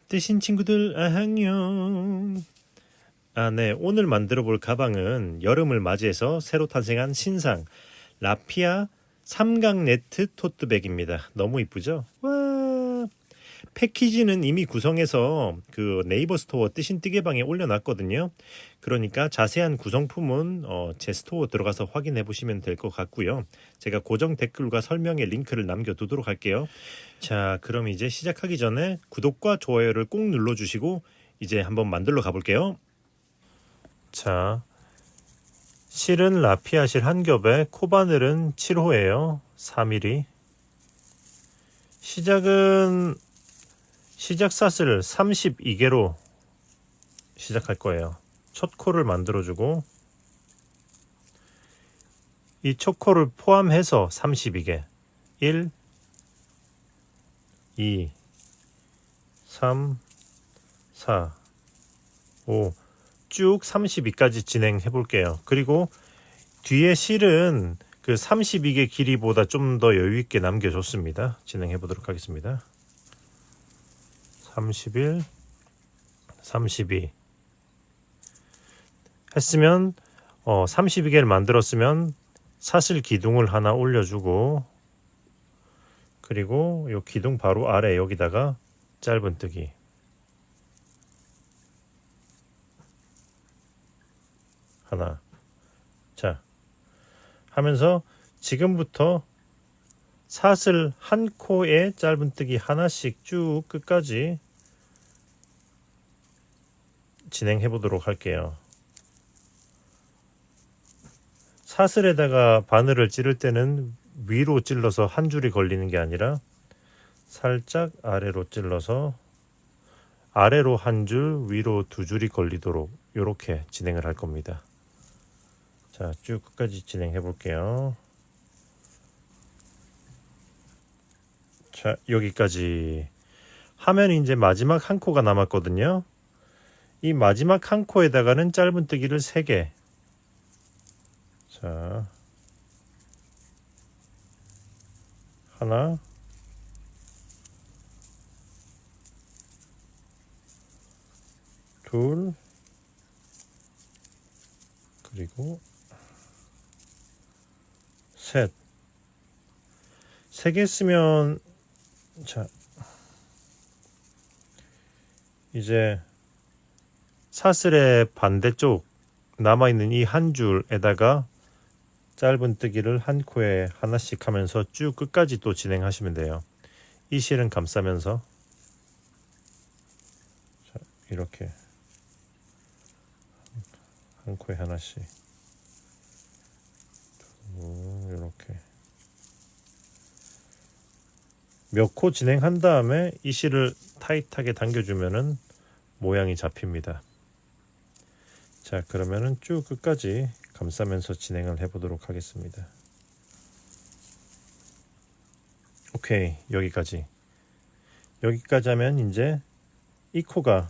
뜨신 친구들 안녕. 네. 오늘 만들어 볼 가방은 여름을 맞이해서 새로 탄생한 신상 라피아 삼각 네트 토트백입니다. 너무 이쁘죠? 와. 패키지는 이미 구성해서 그 네이버 스토어 뜨신 뜨개방에 올려놨거든요. 그러니까 자세한 구성품은 제 스토어 들어가서 확인해 보시면 될 것 같고요. 제가 고정 댓글과 설명에 링크를 남겨두도록 할게요. 자, 그럼 이제 시작하기 전에 구독과 좋아요를 꼭 눌러주시고 이제 한번 만들러 가볼게요. 자, 실은 라피아 실 한 겹에 코바늘은 7호예요. 4mm. 시작 사슬 32개로 시작할 거예요. 첫 코를 만들어주고 이 첫 코를 포함해서 32개. 1, 2, 3, 4, 5, 쭉 32까지 진행해 볼게요. 그리고 뒤에 실은 그 32개 길이보다 좀 더 여유 있게 남겨줬습니다. 진행해 보도록 하겠습니다. 31, 32 했으면 32개를 만들었으면 사슬 기둥을 하나 올려주고 그리고 요 기둥 바로 아래 여기다가 짧은뜨기 하나. 자, 하면서 지금부터 사슬 한 코에 짧은뜨기 하나씩 쭉 끝까지 진행해 보도록 할게요. 사슬에다가 바늘을 찌를 때는 위로 찔러서 한 줄이 걸리는 게 아니라 살짝 아래로 찔러서 아래로 한 줄, 위로 두 줄이 걸리도록 이렇게 진행을 할 겁니다. 자, 쭉 끝까지 진행해 볼게요. 자, 여기까지 하면 이제 마지막 한 코가 남았거든요. 이 마지막 한 코에다가는 짧은뜨기를 3개. 자, 하나, 둘, 그리고 셋. 3개 쓰면 자, 이제 사슬의 반대쪽 남아있는 이 한 줄에다가 짧은뜨기를 한 코에 하나씩 하면서 쭉 끝까지 또 진행하시면 돼요. 이 실은 감싸면서 자, 이렇게 한 코에 하나씩 이렇게 몇 코 진행한 다음에 이 실을 타이트하게 당겨주면은 모양이 잡힙니다. 자, 그러면은 쭉 끝까지 감싸면서 진행을 해보도록 하겠습니다. 오케이, 여기까지 하면 이제 이 코가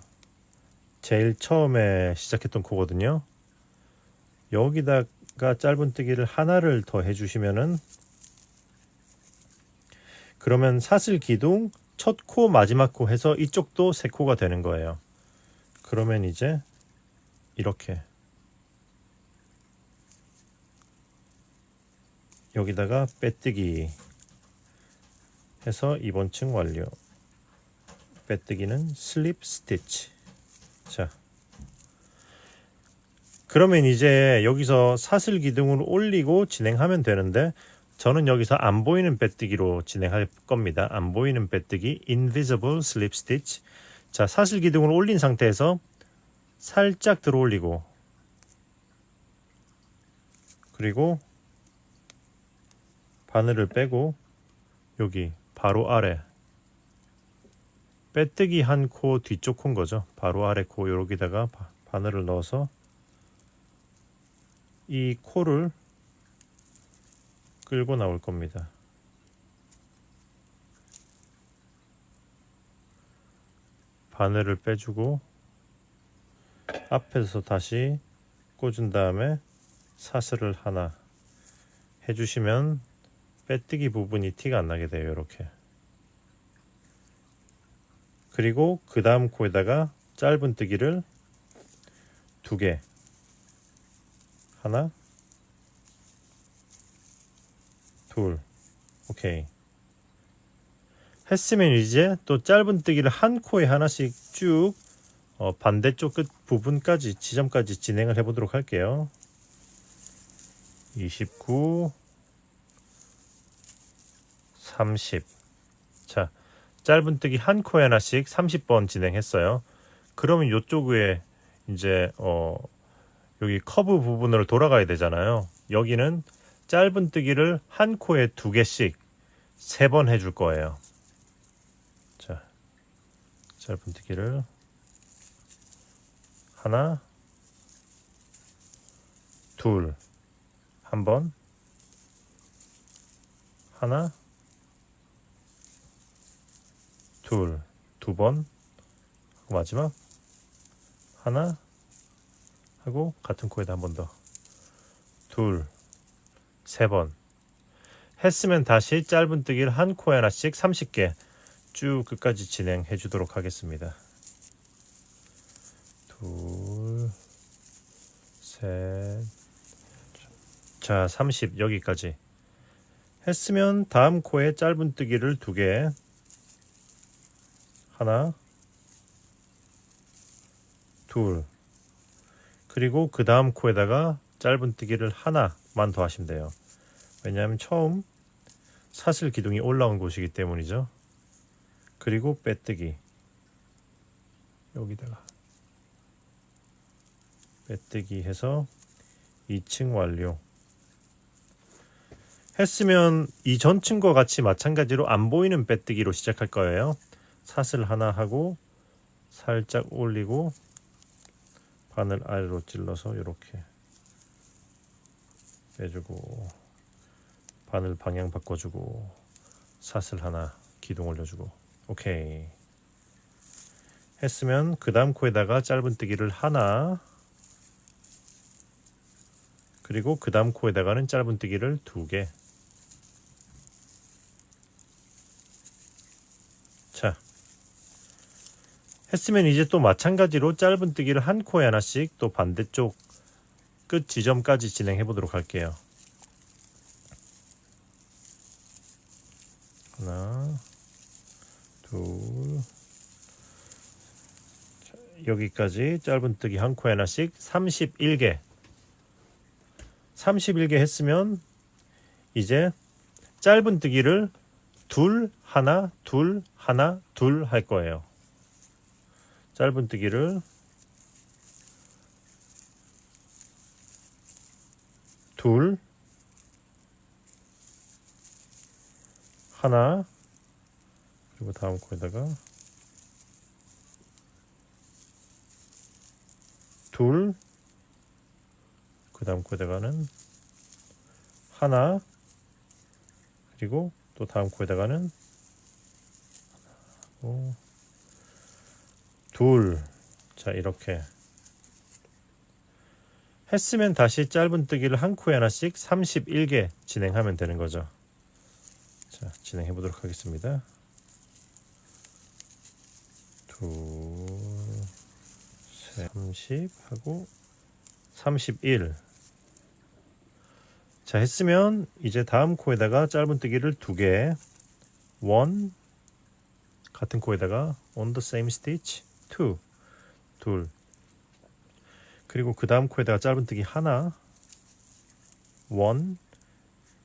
제일 처음에 시작했던 코거든요. 여기다가 짧은뜨기를 하나를 더 해주시면은 그러면 사슬 기둥 첫 코 마지막 코 해서 이쪽도 3코가 되는 거예요. 그러면 이제 이렇게 여기다가 빼뜨기 해서 이번 층 완료. 빼뜨기는 슬립 스티치. 자, 그러면 이제 여기서 사슬 기둥을 올리고 진행하면 되는데 저는 여기서 안 보이는 빼뜨기로 진행할 겁니다. 안 보이는 빼뜨기 invisible slip stitch. 자, 사슬 기둥을 올린 상태에서 살짝 들어 올리고 그리고 바늘을 빼고 여기 바로 아래 빼뜨기 한 코 뒤쪽 코인 거죠. 바로 아래 코 여기다가 바늘을 넣어서 이 코를 끌고 나올 겁니다. 바늘을 빼주고 앞에서 다시 꽂은 다음에 사슬을 하나 해주시면 빼뜨기 부분이 티가 안 나게 돼요. 이렇게. 그리고 그 다음 코에다가 짧은뜨기를 2개, 하나, 둘, 오케이. 했으면 이제 또 짧은뜨기를 한 코에 하나씩 쭉 반대쪽 끝 부분까지 지점까지 진행을 해보도록 할게요. 29, 30. 자, 짧은뜨기 한 코에 하나씩 30번 진행했어요. 그러면 이쪽 위에 이제 여기 커브 부분으로 돌아가야 되잖아요. 여기는 짧은뜨기를 한 코에 2개씩 3번 해줄 거예요. 자, 짧은뜨기를 하나, 둘, 한 번, 하나, 둘, 2번, 마지막 하나 하고 같은 코에다 한 번 더, 둘, 3번 했으면 다시 짧은뜨기를 한 코에 하나씩 30개 쭉 끝까지 진행해 주도록 하겠습니다. 둘, 셋, 자 30 여기까지 했으면 다음 코에 짧은뜨기를 2개, 하나, 둘, 그리고 그 다음 코에다가 짧은뜨기를 하나만 더 하시면 돼요. 왜냐하면 처음 사슬 기둥이 올라온 곳이기 때문이죠. 그리고 빼뜨기 여기다가 빼뜨기 해서 2층 완료 했으면 이 전층과 같이 마찬가지로 안 보이는 빼뜨기로 시작할 거예요. 사슬 하나 하고 살짝 올리고 바늘 아래로 찔러서 이렇게 빼주고 바늘 방향 바꿔주고 사슬 하나 기둥 올려주고 오케이 했으면 그 다음 코에다가 짧은뜨기를 하나 그리고 그 다음 코에다가는 짧은뜨기를 2개. 자 했으면 이제 또 마찬가지로 짧은뜨기를 한 코에 하나씩 또 반대쪽 끝 지점까지 진행해 보도록 할게요. 하나, 둘, 여기까지 짧은뜨기 한 코에 하나씩 31개 31개 했으면 이제 짧은뜨기를 둘, 하나, 둘, 하나, 둘 할 거예요. 짧은뜨기를 둘, 하나, 그리고 다음 코에다가 둘, 그 다음 코에다가는 하나, 그리고 또 다음 코에다가는 둘. 자 이렇게 했으면 다시 짧은뜨기를 한 코에 하나씩 31개 진행하면 되는 거죠. 자 진행해 보도록 하겠습니다. 둘, 셋, 30 하고 31. 자 했으면 이제 다음 코에다가 짧은뜨기를 2개, 원 같은 코에다가 on the same stitch, two, 둘, 그리고 그 다음 코에다가 짧은뜨기 하나, 원,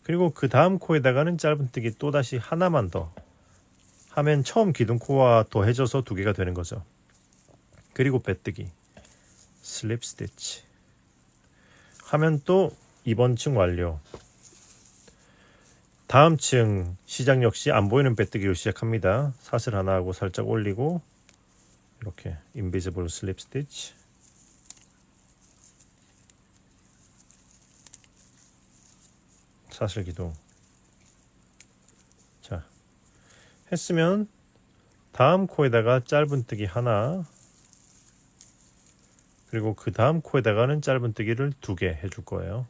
그리고 그 다음 코에다가는 짧은뜨기 또다시 하나만 더 하면 처음 기둥코와 더해져서 2개가 되는 거죠. 그리고 빼뜨기 슬립 스티치 하면 또 이번 층 완료. 다음 층 시작 역시 안 보이는 빼뜨기로 시작합니다. 사슬 하나 하고 살짝 올리고 이렇게 인비지블 슬립 스티치 사슬 기둥. 자 했으면 다음 코에다가 짧은뜨기 하나 그리고 그 다음 코에다가는 짧은뜨기를 2개 해줄 거예요.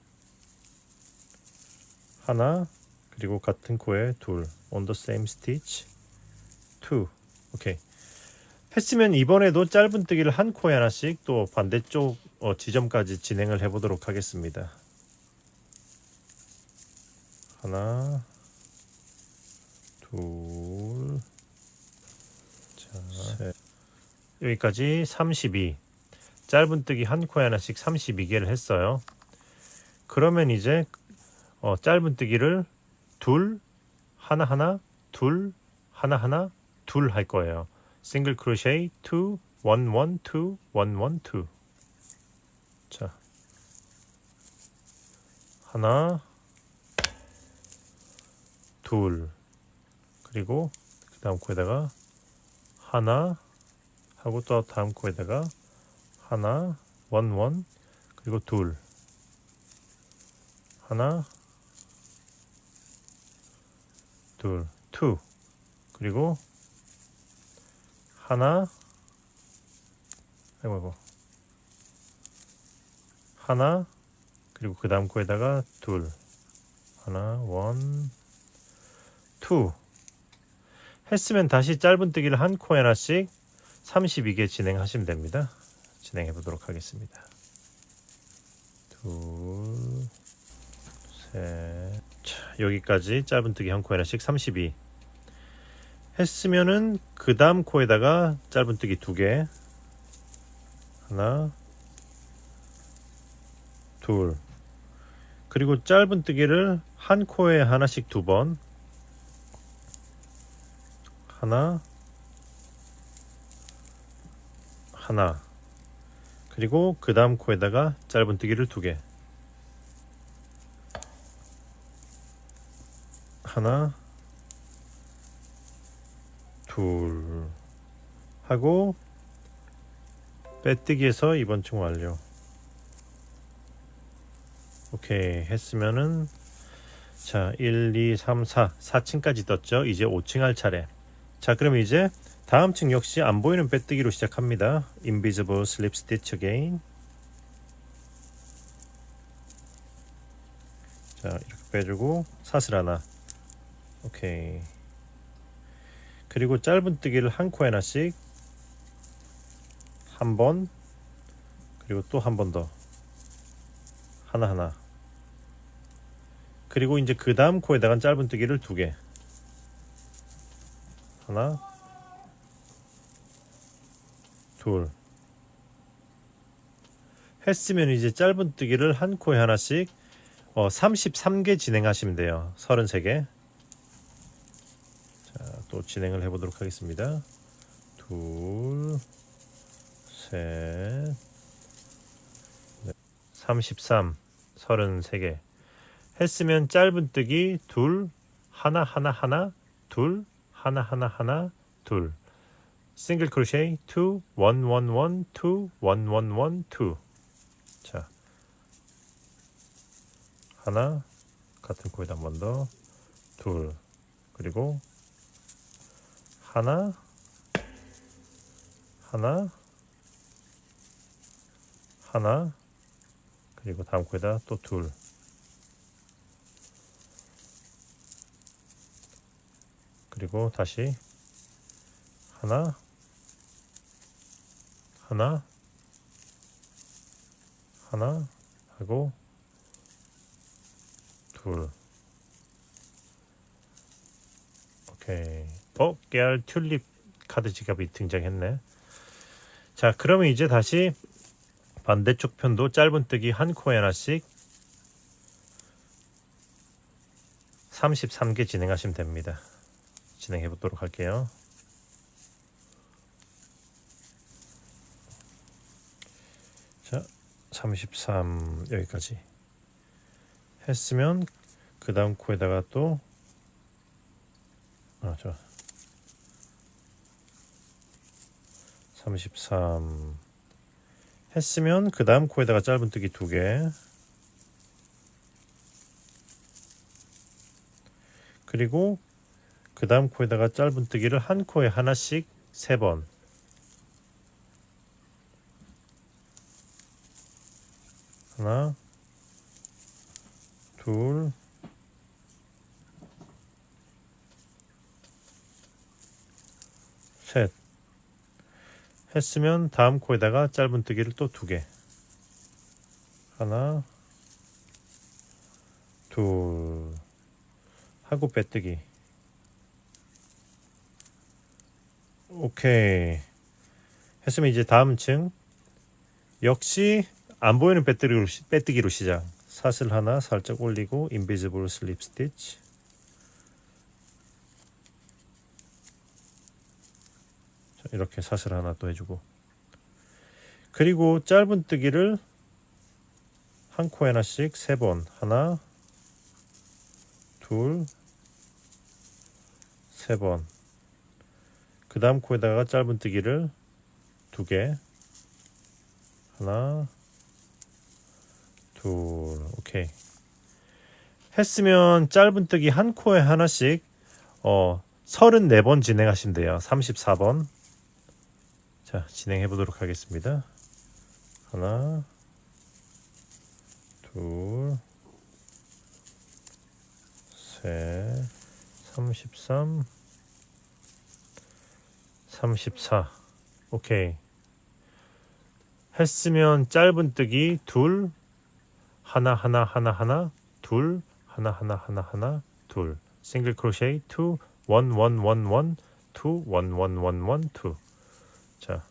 하나 그리고 같은 코에 둘 on the same stitch, two. 오케이. 했으면 이번에도 짧은뜨기를 한 코에 하나씩 또 반대쪽 지점까지 진행을 해보도록 하겠습니다. 하나, 둘, 셋. 여기까지 32. 짧은뜨기 한 코에 하나씩 32개를 했어요. 그러면 이제 짧은뜨기를 둘, 하나하나, 둘, 하나하나, 둘 할 거예요. 싱글 크로셰 2, 1, 1, 2, 1, 1, 2. 자, 하나, 둘, 그리고 그 다음 코에다가 하나 하고 또 다음 코에다가 하나, 1, 1, 그리고 둘, 하나, 둘, 2, 그리고 하나, 아이고, 하나, 그리고 그 다음 코에다가 둘, 하나, 1, 2. 했으면 다시 짧은뜨기를 한 코에 하나씩 32개 진행하시면 됩니다. 진행해 보도록 하겠습니다. 둘, 셋. 자, 여기까지 짧은뜨기 한 코에 하나씩 32. 했으면은 그 다음 코에다가 짧은뜨기 2개, 하나, 둘, 그리고 짧은뜨기를 한 코에 하나씩 2번, 하나, 하나, 그리고 그 다음 코에다가 짧은뜨기를 2개, 하나, 둘 하고 빼뜨기에서 이번 층 완료. 오케이 했으면은 자 1, 2, 3, 4 4층까지 떴죠. 이제 5층 할 차례. 자 그럼 이제 다음 층 역시 안 보이는 빼뜨기로 시작합니다. Invisible Slip Stitch again. 자 이렇게 빼주고 사슬 하나. 오케이. 그리고 짧은뜨기를 한 코에 하나씩 한 번, 그리고 또 한 번 더 하나하나, 그리고 이제 그 다음 코에다가 짧은뜨기를 2개, 하나, 둘 했으면 이제 짧은뜨기를 한 코에 하나씩 33개 진행하시면 돼요. 33개. 자, 또 진행을 해보도록 하겠습니다. 둘, 셋, 넷, 33, 33개 했으면 짧은뜨기 둘, 하나, 하나, 하나, 둘, 하나, 하나, 하나, 둘, 싱글 크로셰 2, 1, 1, 1, 2, 1, 1, 1, 2. 자, 하나, 같은 코에다 한 번 더, 둘, 그리고 하나, 하나, 하나, 그리고 다음 코에다 또 둘, 그리고 다시 하나, 하나, 하나 하고 둘. 오케이. 깨알 튤립 카드 지갑이 등장했네. 자, 그러면 이제 다시 반대쪽 편도 짧은뜨기 한 코에 하나씩 33개 진행하시면 됩니다. 진행해 보도록 할게요. 자, 33 여기까지 했으면 그 다음 코에다가 또 33 했으면 그 다음 코에다가 짧은뜨기 2개, 그리고 그 다음 코에다가 짧은뜨기를 한 코에 하나씩 3번, 하나, 둘, 셋. 했으면 다음 코에다가 짧은뜨기를 또 2개. 하나, 둘 하고 빼뜨기. 오케이. 했으면 이제 다음 층 역시 안 보이는 빼뜨기로 시작. 사슬 하나 살짝 올리고 인비지블 슬립 스티치. 자, 이렇게 사슬 하나 또 해주고, 그리고 짧은뜨기를 한 코에 하나씩 3번. 하나, 둘, 3번. 그 다음 코에다가 짧은뜨기를 2개. 하나, 둘. 오케이. 했으면 짧은뜨기 한 코에 하나씩 34번 진행하시면 돼요. 34번. 자, 진행해 보도록 하겠습니다. 하나, 둘, 셋, 33, 34. 오케이. 했으면 짧은뜨기 둘, 하나, 하나, 하나, 하나, 둘, 하나, 하나, 하나, 하나, 둘. 싱글 크로셰 2, 1, 1, 1, 1, 2, 1, 1, 1, 1, 2. 자,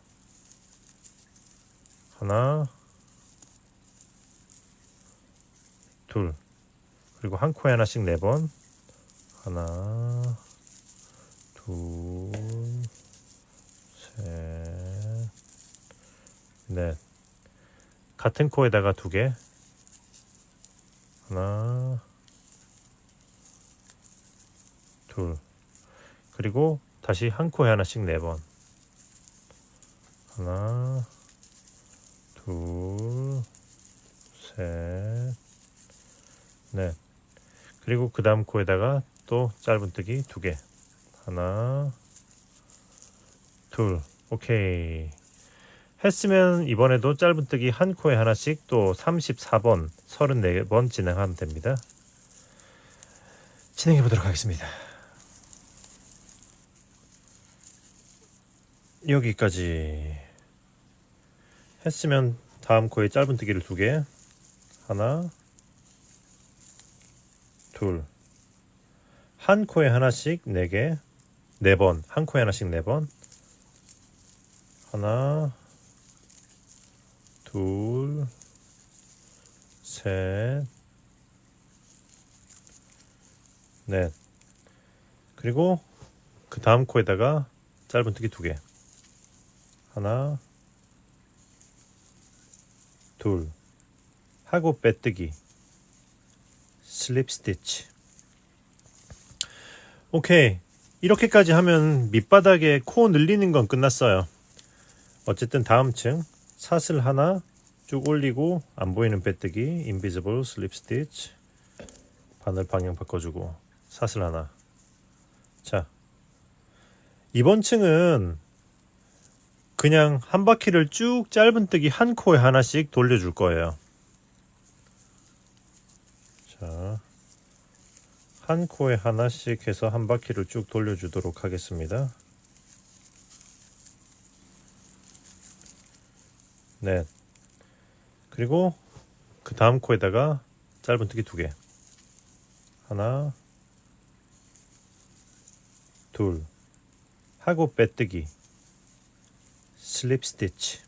하나, 둘. 그리고 한 코에 하나씩 4번. 하나, 둘, 셋, 넷. 같은 코에다가 2개. 하나, 둘. 그리고 다시 한 코에 하나씩 4번. 하나, 둘, 셋, 넷. 그리고 그 다음 코에다가 또 짧은뜨기 2개. 하나, 둘. 오케이. 했으면 이번에도 짧은뜨기 한 코에 하나씩 또 34번, 34번 진행하면 됩니다. 진행해 보도록 하겠습니다. 여기까지 했으면 다음 코에 짧은뜨기를 2개. 하나, 둘. 한 코에 하나씩 4개. 4번. 한 코에 하나씩 4번. 하나, 둘, 셋, 넷. 그리고 그 다음 코에다가 짧은뜨기 2개. 하나, 둘. 하고 빼뜨기. 슬립 스티치. 오케이. 이렇게까지 하면 밑바닥에 코 늘리는 건 끝났어요. 어쨌든 다음 층 사슬 하나 쭉 올리고 안 보이는 빼뜨기 인비지블 슬립 스티치. 바늘 방향 바꿔주고 사슬 하나. 자, 이번 층은 그냥 한 바퀴를 쭉 짧은뜨기 한 코에 하나씩 돌려줄 거예요. 자, 한 코에 하나씩 해서 한 바퀴를 쭉 돌려주도록 하겠습니다. 네. 그리고 그 다음 코에다가 짧은뜨기 2개. 하나, 둘. 하고 빼뜨기. 슬립 스티치.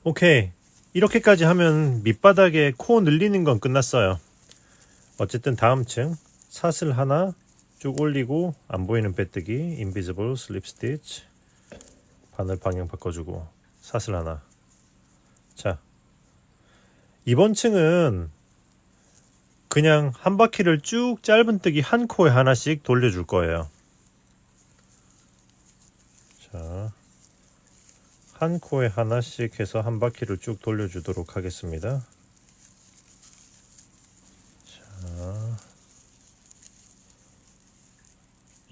오케이. 이렇게까지 하면 밑바닥에 코 늘리는 건 끝났어요. 어쨌든 다음 층 사슬 하나 쭉 올리고 안 보이는 빼뜨기 인비지블 슬립 스티치. 바늘 방향 바꿔주고 사슬 하나. 자, 이번 층은 그냥 한 바퀴를 쭉 짧은뜨기 한 코에 하나씩 돌려줄 거예요. 자, 한 코에 하나씩 해서 한 바퀴를 쭉 돌려주도록 하겠습니다. 자,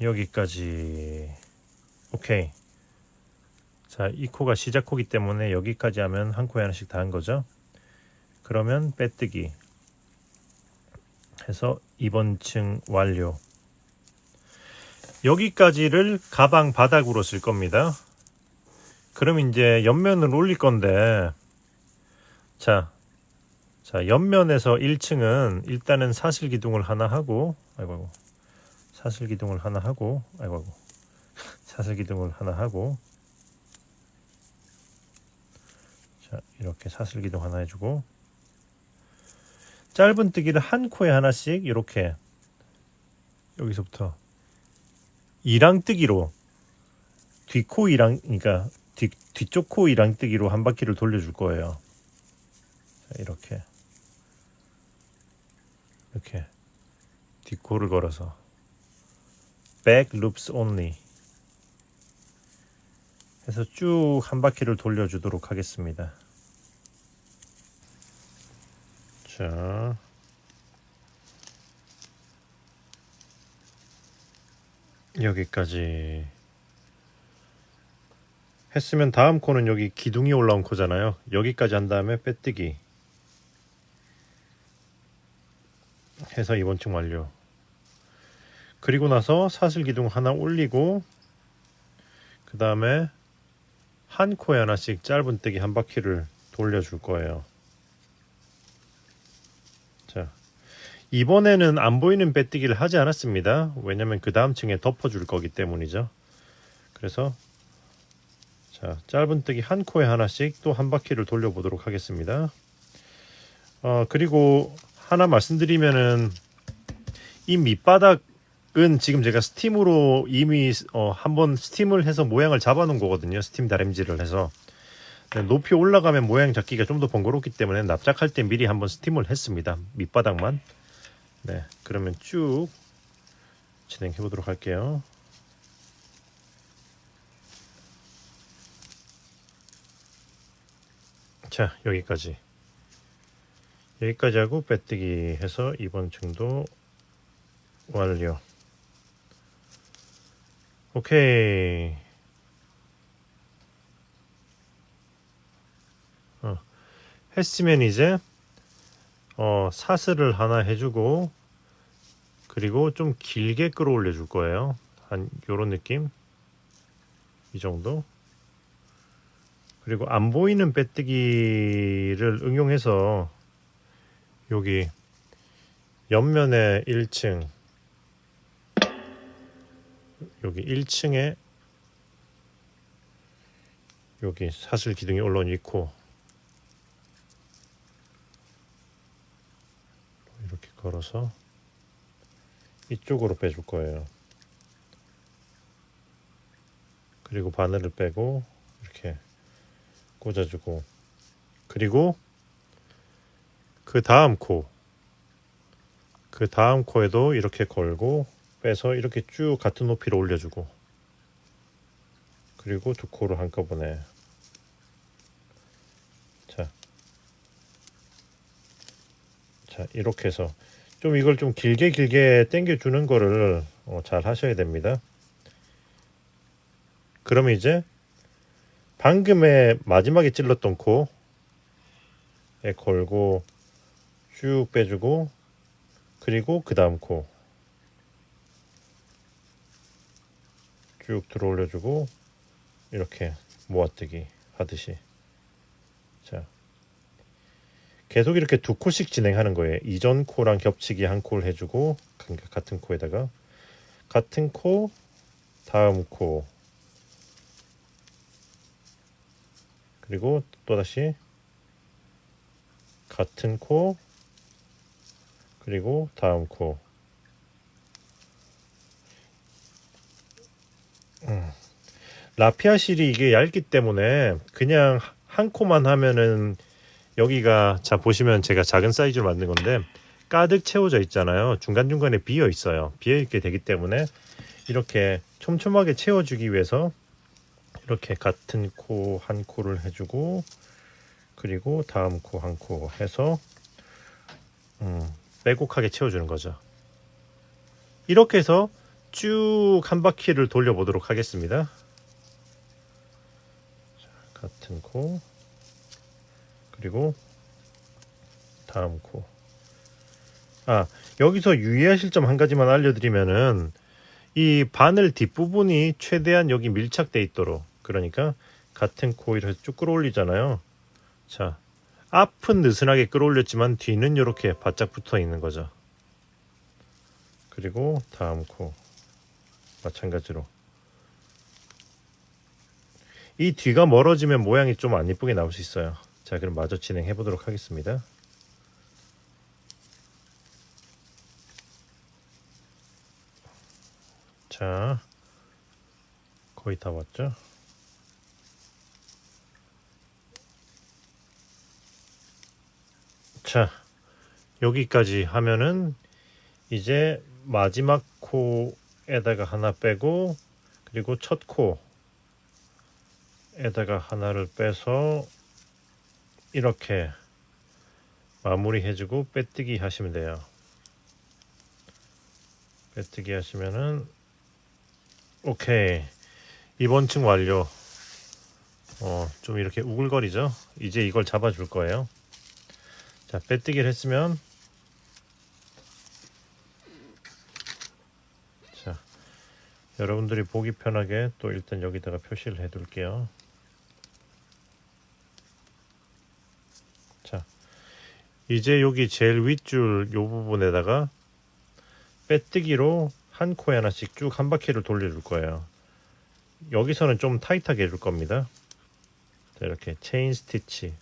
여기까지. 오케이. 자, 이 코가 시작 코기 때문에 여기까지 하면 한 코에 하나씩 다 한 거죠. 그러면 빼뜨기 해서 이번 층 완료. 여기까지를 가방 바닥으로 쓸 겁니다. 그럼 이제 옆면을 올릴 건데, 자, 옆면에서 1층은 일단은 사슬 기둥을 하나 하고, 아이고, 사슬 기둥을 하나 하고, 아이고, 사슬 기둥을 하나 하고, 자, 이렇게 사슬 기둥 하나 해주고, 짧은뜨기를 한 코에 하나씩 이렇게 여기서부터 이랑뜨기로 뒷코 이랑, 그러니까 뒤쪽 코 이랑뜨기로 한 바퀴를 돌려줄 거예요. 자, 이렇게 뒷코를 걸어서 back loops only 해서 쭉 한 바퀴를 돌려주도록 하겠습니다. 자, 여기까지 했으면 다음 코는 여기 기둥이 올라온 코잖아요. 여기까지 한 다음에 빼뜨기 해서 이번 층 완료. 그리고 나서 사슬 기둥 하나 올리고 그 다음에 한 코에 하나씩 짧은뜨기 한 바퀴를 돌려줄 거예요. 자, 이번에는 안 보이는 빼뜨기를 하지 않았습니다. 왜냐면 그 다음 층에 덮어줄 거기 때문이죠. 그래서 자, 짧은뜨기 한 코에 하나씩 또 한 바퀴를 돌려보도록 하겠습니다. 그리고 하나 말씀드리면은 이 밑바닥은 지금 제가 스팀으로 이미 한번 스팀을 해서 모양을 잡아 놓은 거거든요. 스팀 다림질을 해서. 높이 올라가면 모양 잡기가 좀 더 번거롭기 때문에 납작할 때 미리 한번 스팀을 했습니다. 밑바닥만. 네, 그러면 쭉 진행해 보도록 할게요. 자, 여기까지 하고 빼뜨기 해서 이번 층도 완료. 오케이. 했으면 이제 사슬을 하나 해주고 그리고 좀 길게 끌어올려 줄 거예요. 한 요런 느낌, 이 정도. 그리고 안 보이는 빼뜨기를 응용해서 여기 옆면에 1층, 여기 1층에 여기 사슬 기둥이 올라온 이 코 이렇게 걸어서 이쪽으로 빼줄 거예요. 그리고 바늘을 빼고 이렇게 꽂아주고, 그리고 그 다음 코에도 이렇게 걸고 빼서 이렇게 쭉 같은 높이로 올려주고, 그리고 두 코를 한꺼번에. 자, 이렇게 해서 좀 이걸 좀 길게 당겨주는 거를 잘 하셔야 됩니다. 그러면 이제 방금에 마지막에 찔렀던 코에 걸고 쭉 빼주고, 그리고 그 다음 코 쭉 들어 올려주고 이렇게 모아뜨기 하듯이. 자, 계속 이렇게 두 코씩 진행하는 거예요. 이전 코랑 겹치기 한 코를 해주고 같은 코에다가 같은 코, 다음 코, 그리고 또다시 같은 코, 그리고 다음 코. 라피아 실이 이게 얇기 때문에 그냥 한 코만 하면은 여기가, 자 보시면 제가 작은 사이즈로 만든 건데 가득 채워져 있잖아요. 중간중간에 비어 있어요. 비어 있게 되기 때문에 이렇게 촘촘하게 채워주기 위해서 이렇게 같은 코 한 코를 해주고, 그리고 다음 코 한 코 해서 빼곡하게 채워주는 거죠. 이렇게 해서 쭉 한 바퀴를 돌려보도록 하겠습니다. 자, 같은 코, 그리고 다음 코. 여기서 유의하실 점 한 가지만 알려드리면은 이 바늘 뒷부분이 최대한 여기 밀착돼 있도록, 그러니까 같은 코일을 쭉 끌어올리잖아요. 자, 앞은 느슨하게 끌어올렸지만 뒤는 이렇게 바짝 붙어 있는 거죠. 그리고 다음 코 마찬가지로 이 뒤가 멀어지면 모양이 좀 안 이쁘게 나올 수 있어요. 자, 그럼 마저 진행해 보도록 하겠습니다. 자, 거의 다 왔죠? 자, 여기까지 하면은 이제 마지막 코에다가 하나 빼고, 그리고 첫 코에다가 하나를 빼서 이렇게 마무리 해주고 빼뜨기 하시면 돼요. 빼뜨기 하시면은 오케이, 이번 층 완료. 좀 이렇게 우글거리죠? 이제 이걸 잡아줄 거예요. 자, 빼뜨기를 했으면, 자, 여러분들이 보기 편하게 또 일단 여기다가 표시를 해 둘게요. 자, 이제 여기 제일 윗줄 요 부분에다가 빼뜨기로 한 코에 하나씩 쭉 한 바퀴를 돌려줄 거예요. 여기서는 좀 타이트하게 해줄 겁니다. 자, 이렇게 체인 스티치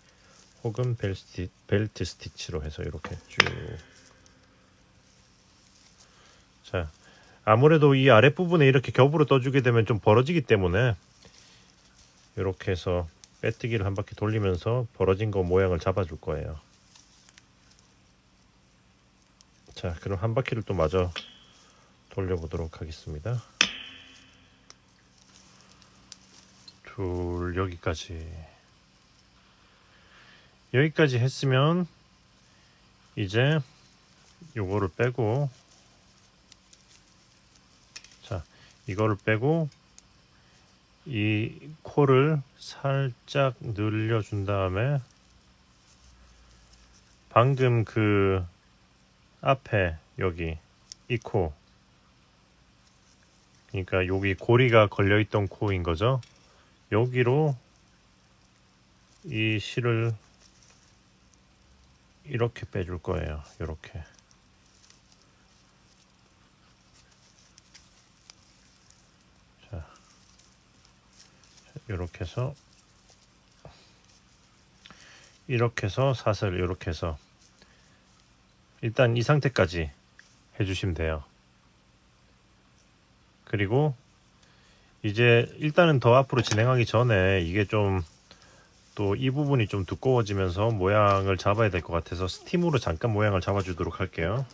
혹은 벨트 스티치로 해서 이렇게 쭉. 자, 아무래도 이 아랫부분에 이렇게 겹으로 떠주게 되면 좀 벌어지기 때문에 이렇게 해서 빼뜨기를 한 바퀴 돌리면서 벌어진 거 모양을 잡아줄 거예요. 자, 그럼 한 바퀴를 또 마저 돌려보도록 하겠습니다. 둘, 여기까지 했으면 이제 요거를 빼고, 자, 이거를 빼고 이 코를 살짝 늘려준 다음에 방금 그 앞에 여기 이 코, 그러니까 여기 고리가 걸려있던 코인 거죠. 여기로 이 실을 이렇게 빼줄 거예요. 이렇게. 자, 이렇게 해서 사슬 이렇게 해서 일단 이 상태까지 해주시면 돼요. 그리고 이제 일단은 더 앞으로 진행하기 전에 이게 좀 또 이 부분이 좀 두꺼워지면서 모양을 잡아야 될 것 같아서 스팀으로 잠깐 모양을 잡아주도록 할게요.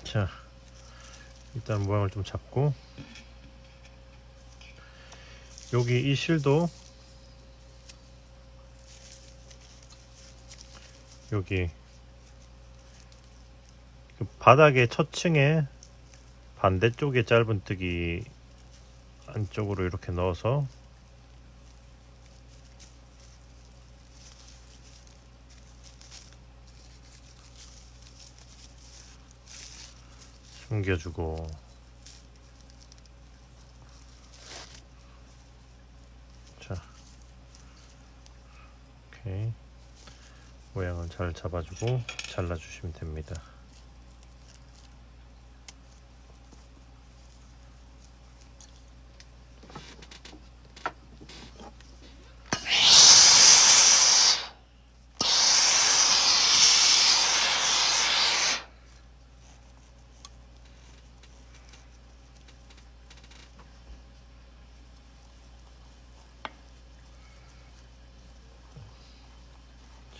자, 일단 모양을 좀 잡고 여기 이 실도 여기 그 바닥의 첫 층에 반대쪽에 짧은뜨기 안쪽으로 이렇게 넣어서 숨겨주고, 자, 오케이, 모양을 잘 잡아주고 잘라주시면 됩니다.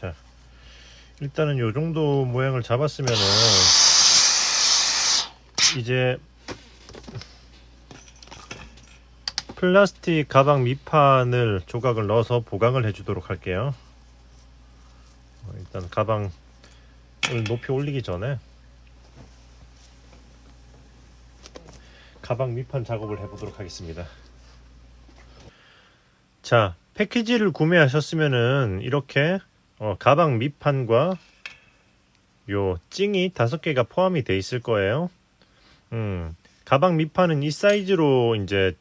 자, 일단은 요 정도 모양을 잡았으면은 이제 플라스틱 가방 밑판을 조각을 넣어서 보강을 해주도록 할게요. 일단 가방을 높이 올리기 전에 가방 밑판 작업을 해보도록 하겠습니다. 자, 패키지를 구매하셨으면은 이렇게 가방 밑판과 요 찡이 5개가 포함이 돼 있을 거예요. 가방 밑판은 이 사이즈로 이제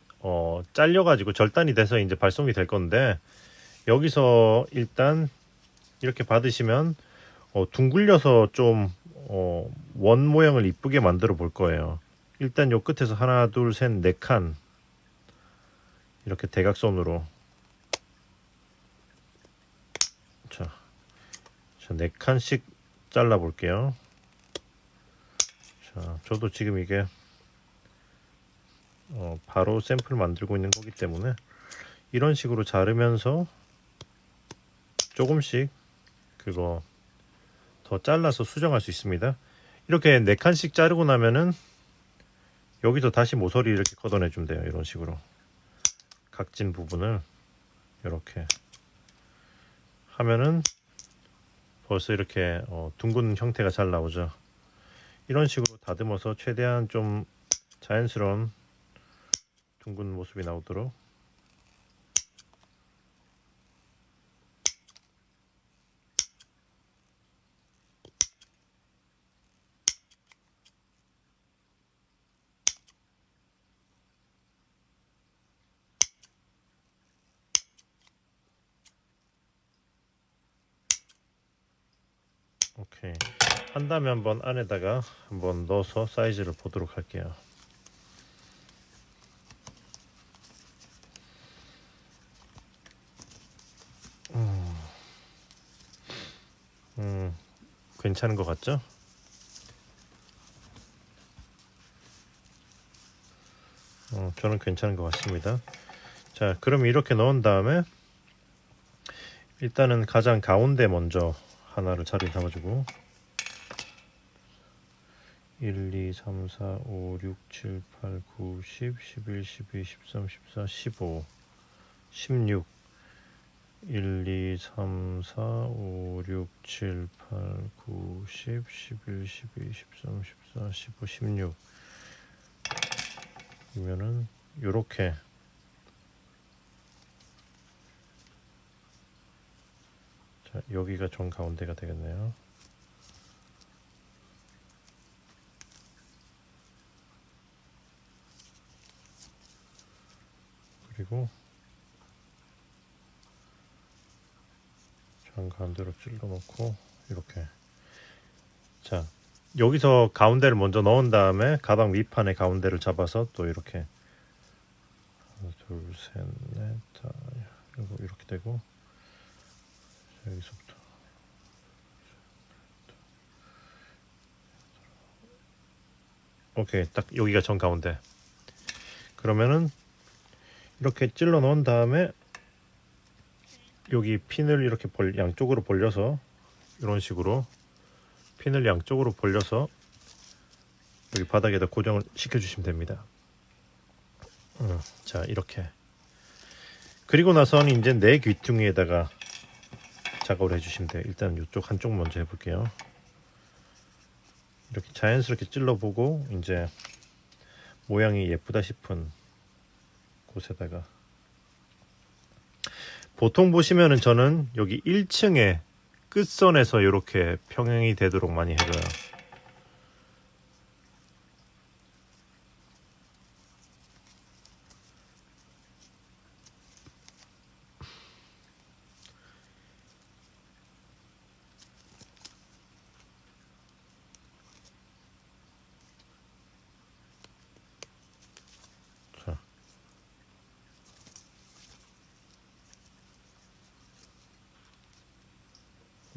잘려가지고 절단이 돼서 이제 발송이 될 건데, 여기서 일단 이렇게 받으시면 둥글려서 좀 원 모양을 이쁘게 만들어 볼 거예요. 일단 요 끝에서 하나, 둘, 셋, 4칸 이렇게 대각선으로, 자, 4칸씩 잘라 볼게요. 자, 저도 지금 이게 바로 샘플 만들고 있는 거기 때문에 이런 식으로 자르면서 조금씩 그거 더 잘라서 수정할 수 있습니다. 이렇게 4칸씩 자르고 나면은 여기서 다시 모서리 이렇게 걷어내 주면 돼요. 이런 식으로 각진 부분을 이렇게 하면은 벌써 이렇게 둥근 형태가 잘 나오죠. 이런 식으로 다듬어서 최대한 좀 자연스러운 둥근 모습이 나오도록. 오케이. 한 다음에 한번 안에다가 한번 넣어서 사이즈를 보도록 할게요. 괜찮은 것 같죠? 저는 괜찮은 것 같습니다. 자, 그럼 이렇게 넣은 다음에 일단은 가장 가운데 먼저 하나를 자리 잡아주고 1, 2, 3, 4, 5, 6, 7, 8, 9, 10, 11, 12, 13, 14, 15, 16 1, 2, 3, 4, 5, 6, 7, 8, 9, 10, 11, 12, 13, 14, 15, 16 이면은 요렇게 자, 여기가 정 가운데가 되겠네요. 그리고 정 가운데로 찔러 놓고 이렇게. 자, 여기서 가운데를 먼저 넣은 다음에 가방 밑판의 가운데를 잡아서 또 이렇게 하나, 둘, 셋, 넷, 다 이렇게 되고 여기서부터 오케이, 딱 여기가 정 가운데. 그러면은 이렇게 찔러 넣은 다음에 여기 핀을 이렇게 양쪽으로 벌려서 이런 식으로 핀을 양쪽으로 벌려서 여기 바닥에다 고정을 시켜주시면 됩니다. 자, 이렇게. 그리고 나서는 이제 내 귀퉁이에다가 작업을 해주시면 돼요. 일단 이쪽 한쪽 먼저 해볼게요. 이렇게 자연스럽게 찔러보고 이제 모양이 예쁘다 싶은 곳에다가 보통 보시면은 저는 여기 1층에 끝선에서 이렇게 평행이 되도록 많이 해줘요. 자,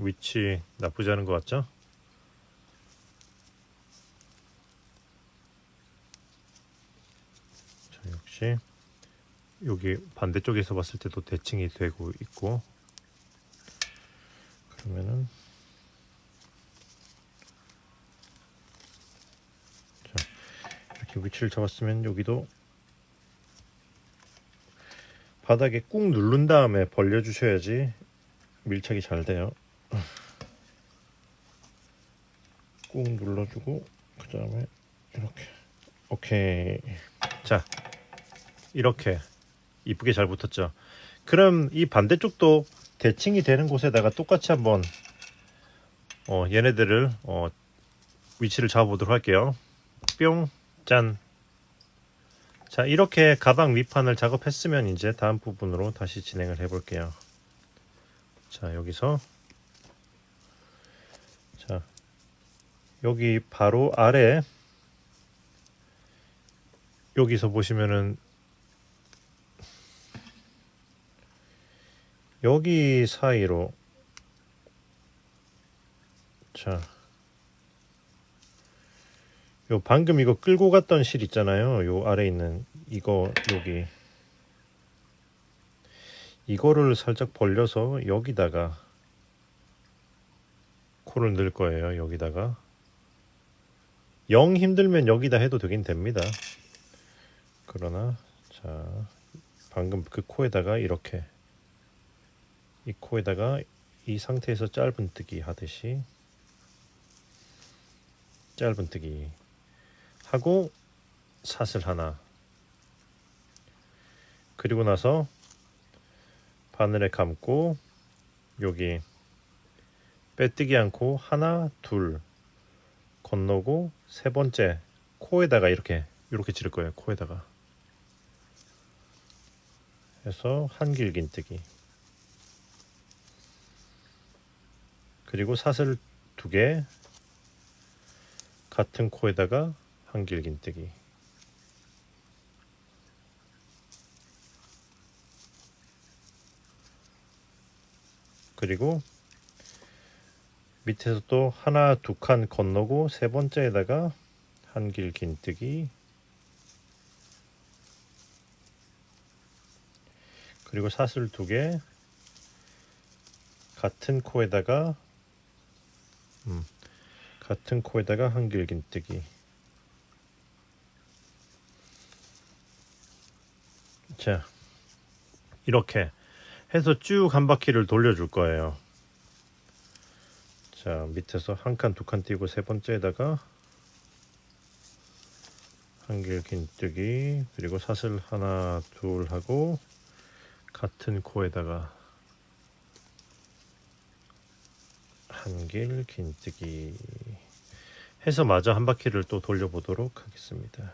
위치 나쁘지 않은 것 같죠? 자, 역시 여기 반대쪽에서 봤을 때도 대칭이 되고 있고, 하면은 자, 이렇게 위치를 잡았으면 여기도 바닥에 꾹 누른 다음에 벌려 주셔야지 밀착이 잘 돼요. 꾹 눌러주고 그 다음에 이렇게. 오케이. 자, 이렇게 이쁘게 잘 붙었죠. 그럼 이 반대쪽도 대칭이 되는 곳에다가 똑같이 한번 얘네들을 위치를 잡아보도록 할게요. 뿅, 짠. 자, 이렇게 가방 위판을 작업했으면 이제 다음 부분으로 다시 진행을 해 볼게요. 자, 여기서 자, 여기 바로 아래 여기서 보시면은 여기 사이로 자, 요 방금 이거 끌고 갔던 실 있잖아요. 요 아래 있는 이거 여기 이거를 살짝 벌려서 여기다가 코를 넣을 거예요. 여기다가 영 힘들면 여기다 해도 되긴 됩니다. 그러나 자, 방금 그 코에다가 이렇게 이 코에다가 이 상태에서 짧은뜨기 하듯이 짧은뜨기 하고 사슬 하나, 그리고 나서 바늘에 감고 여기 빼뜨기 않고 하나 둘 건너고 세 번째 코에다가 이렇게 지를 거예요. 코에다가 해서 한길긴뜨기, 그리고 사슬 두 개 같은 코에다가 한길긴뜨기. 그리고 밑에서 또 하나 두 칸 건너고 세 번째에다가 한길긴뜨기, 그리고 사슬 두 개 같은 코에다가 한길긴뜨기. 자, 이렇게 해서 쭉 한 바퀴를 돌려줄 거예요. 자, 밑에서 한 칸 두 칸 띄고 세 번째에다가 한길긴뜨기, 그리고 사슬 하나 둘 하고 같은 코에다가 한길긴뜨기 해서 마저 한 바퀴를 또 돌려보도록 하겠습니다.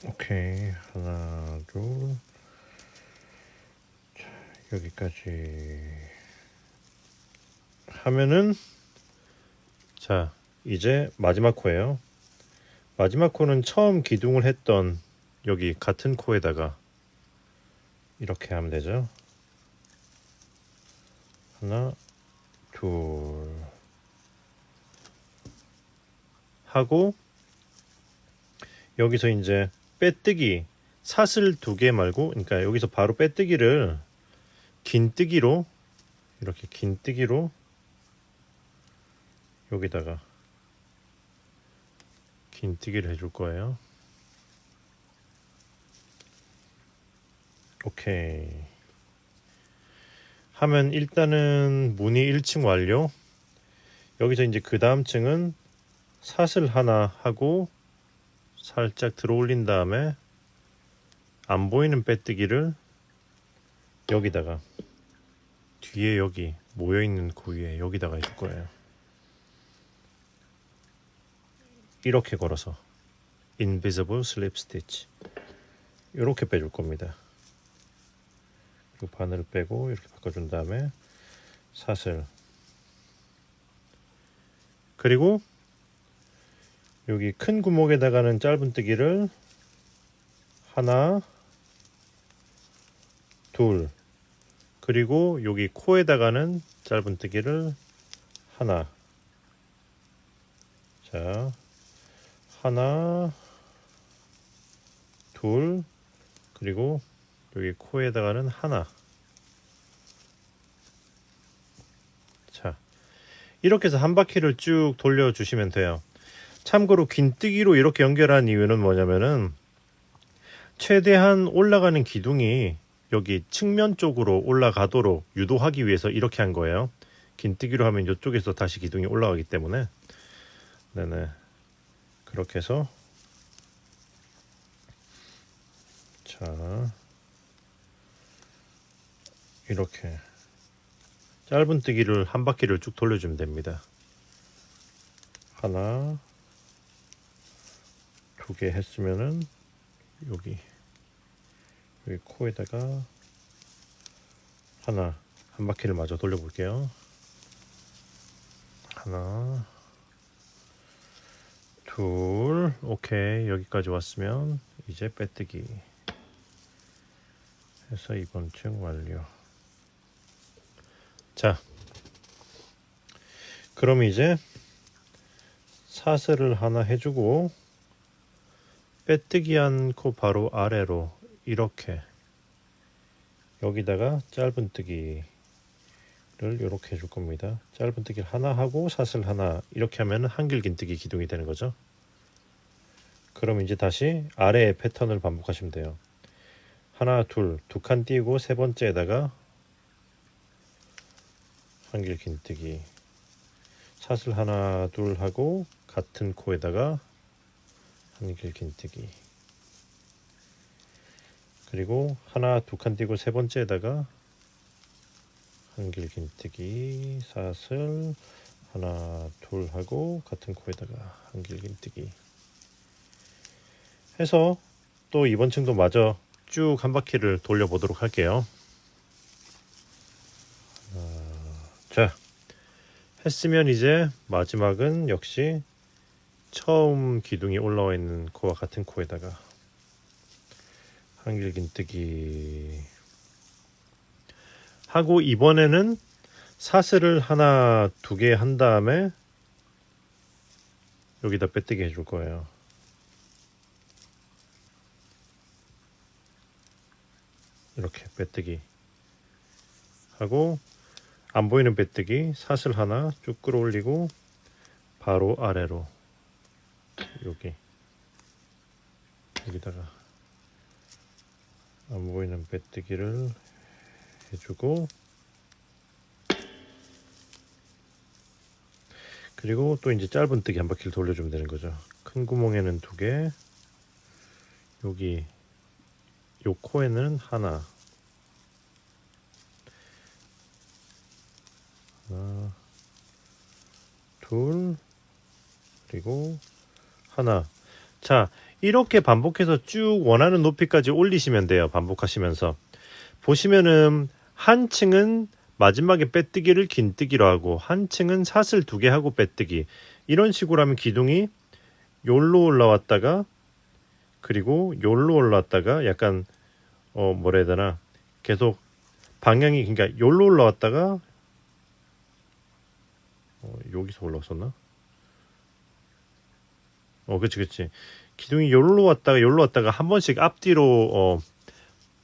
오케이, 하나 둘, 자, 여기까지 하면은 자, 이제 마지막 코예요. 마지막 코는 처음 기둥을 했던 여기 같은 코에다가 이렇게 하면 되죠. 하나 둘 하고 여기서 이제 빼뜨기 사슬 두 개 말고, 그러니까 여기서 바로 빼뜨기를 긴뜨기로 이렇게 긴뜨기로 여기다가 긴뜨기를 해줄 거예요. 오케이 하면 일단은 무늬 1층 완료. 여기서 이제 그 다음 층은 사슬 하나 하고 살짝 들어 올린 다음에 안 보이는 빼뜨기를 여기다가 뒤에 여기 모여있는 그 위에 여기다가 해줄 거예요. 이렇게 걸어서 invisible slip stitch 이렇게 빼줄 겁니다. 그리고 바늘을 빼고 이렇게 바꿔준 다음에 사슬, 그리고 여기 큰 구멍에다가는 짧은뜨기를 하나 둘, 그리고 여기 코에다가는 짧은뜨기를 하나, 자 하나 둘, 그리고 여기 코에다가는 하나, 이렇게 해서 한 바퀴를 쭉 돌려주시면 돼요. 참고로 긴뜨기로 이렇게 연결한 이유는 뭐냐면은 최대한 올라가는 기둥이 여기 측면 쪽으로 올라가도록 유도하기 위해서 이렇게 한 거예요. 긴뜨기로 하면 이쪽에서 다시 기둥이 올라가기 때문에. 네네. 그렇게 해서 자 이렇게 짧은 뜨기를 한 바퀴를 쭉 돌려주면 됩니다. 하나, 두 개 했으면은 여기 코에다가 하나, 한 바퀴를 마저 돌려볼게요. 하나, 둘, 오케이. 여기까지 왔으면 이제 빼뜨기 해서 이번 층 완료. 자, 그럼 이제 사슬을 하나 해주고 빼뜨기 않고 바로 아래로 이렇게 여기다가 짧은 뜨기를 이렇게 해줄 겁니다. 짧은 뜨기를 하나 하고 사슬 하나 이렇게 하면 한길 긴뜨기 기둥이 되는 거죠. 그럼 이제 다시 아래의 패턴을 반복하시면 돼요. 하나, 둘, 두 칸 띄고 세 번째에다가 한길 긴뜨기, 사슬 하나, 둘 하고 같은 코에다가 한길 긴뜨기, 그리고 하나, 두 칸 띄고 세 번째에다가 한길 긴뜨기, 사슬 하나, 둘 하고 같은 코에다가 한길 긴뜨기 해서 또 이번 층도 마저 쭉 한 바퀴를 돌려보도록 할게요. 자, 했으면 이제 마지막은 역시 처음 기둥이 올라와 있는 코와 같은 코에다가 한길 긴뜨기 하고 이번에는 사슬을 하나, 두 개 한 다음에 여기다 빼뜨기 해줄 거예요. 이렇게 빼뜨기 하고 안 보이는 빼뜨기 사슬 하나 쭉 끌어올리고 바로 아래로 여기다가 안 보이는 빼뜨기를 해주고 그리고 또 이제 짧은 뜨기 한 바퀴를 돌려주면 되는 거죠. 큰 구멍에는 두 개, 여기 요 코에는 하나, 둘, 그리고 하나. 자, 이렇게 반복해서 쭉 원하는 높이까지 올리시면 돼요. 반복하시면서 보시면은 한 층은 마지막에 빼뜨기를 긴뜨기로 하고 한 층은 사슬 두 개 하고 빼뜨기, 이런 식으로 하면 기둥이 요로 올라왔다가 그리고 요로 올라왔다가 약간 뭐라 해야 되나, 계속 방향이, 그러니까 요로 올라왔다가 여기서 올라왔었나? 그치. 기둥이 요로 왔다가 요로 왔다가 한 번씩 앞뒤로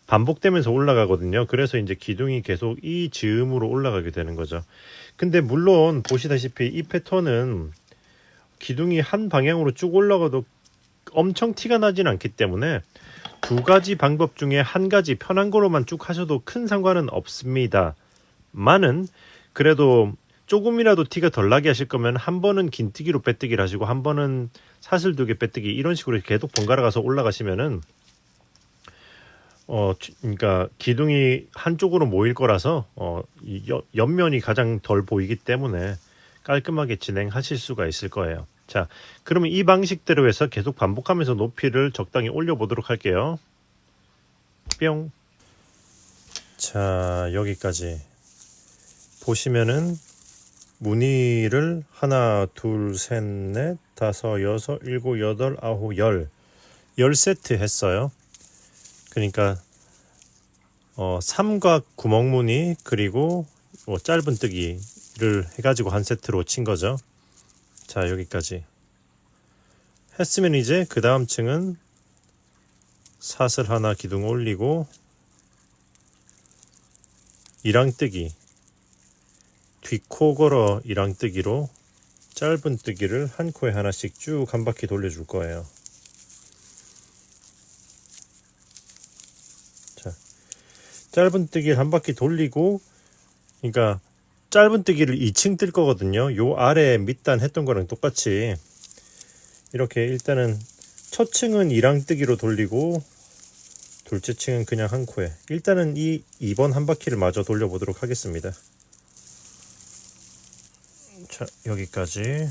반복되면서 올라가거든요. 그래서 이제 기둥이 계속 이 즈음으로 올라가게 되는 거죠. 근데 물론 보시다시피 이 패턴은 기둥이 한 방향으로 쭉 올라가도 엄청 티가 나진 않기 때문에 두 가지 방법 중에 한 가지 편한 거로만 쭉 하셔도 큰 상관은 없습니다. 만은 그래도 조금이라도 티가 덜 나게 하실 거면 한 번은 긴뜨기로 빼뜨기를 하시고 한 번은 사슬 두 개 빼뜨기, 이런 식으로 계속 번갈아 가서 올라가시면은 그러니까 기둥이 한쪽으로 모일 거라서 옆면이 가장 덜 보이기 때문에 깔끔하게 진행하실 수가 있을 거예요. 자, 그러면 이 방식대로 해서 계속 반복하면서 높이를 적당히 올려보도록 할게요. 뿅. 자, 여기까지 보시면은 무늬를 하나, 둘, 셋, 넷, 다섯, 여섯, 일곱, 여덟, 아홉, 열 세트 했어요. 그러니까 삼각 구멍 무늬 그리고 짧은 뜨기를 해가지고 한 세트로 친 거죠. 자, 여기까지 했으면 이제 그 다음 층은 사슬 하나 기둥 올리고 이랑뜨기 뒷코 걸어 이랑뜨기로 짧은 뜨기를 한 코에 하나씩 쭉 한 바퀴 돌려줄 거예요. 자, 짧은 뜨기를 한 바퀴 돌리고, 그러니까 짧은 뜨기를 2층 뜰 거거든요. 요 아래 밑단 했던 거랑 똑같이 이렇게 일단은 첫 층은 이랑뜨기로 돌리고 둘째 층은 그냥 한 코에, 일단은 이 2번 한 바퀴를 마저 돌려보도록 하겠습니다. 자, 여기까지.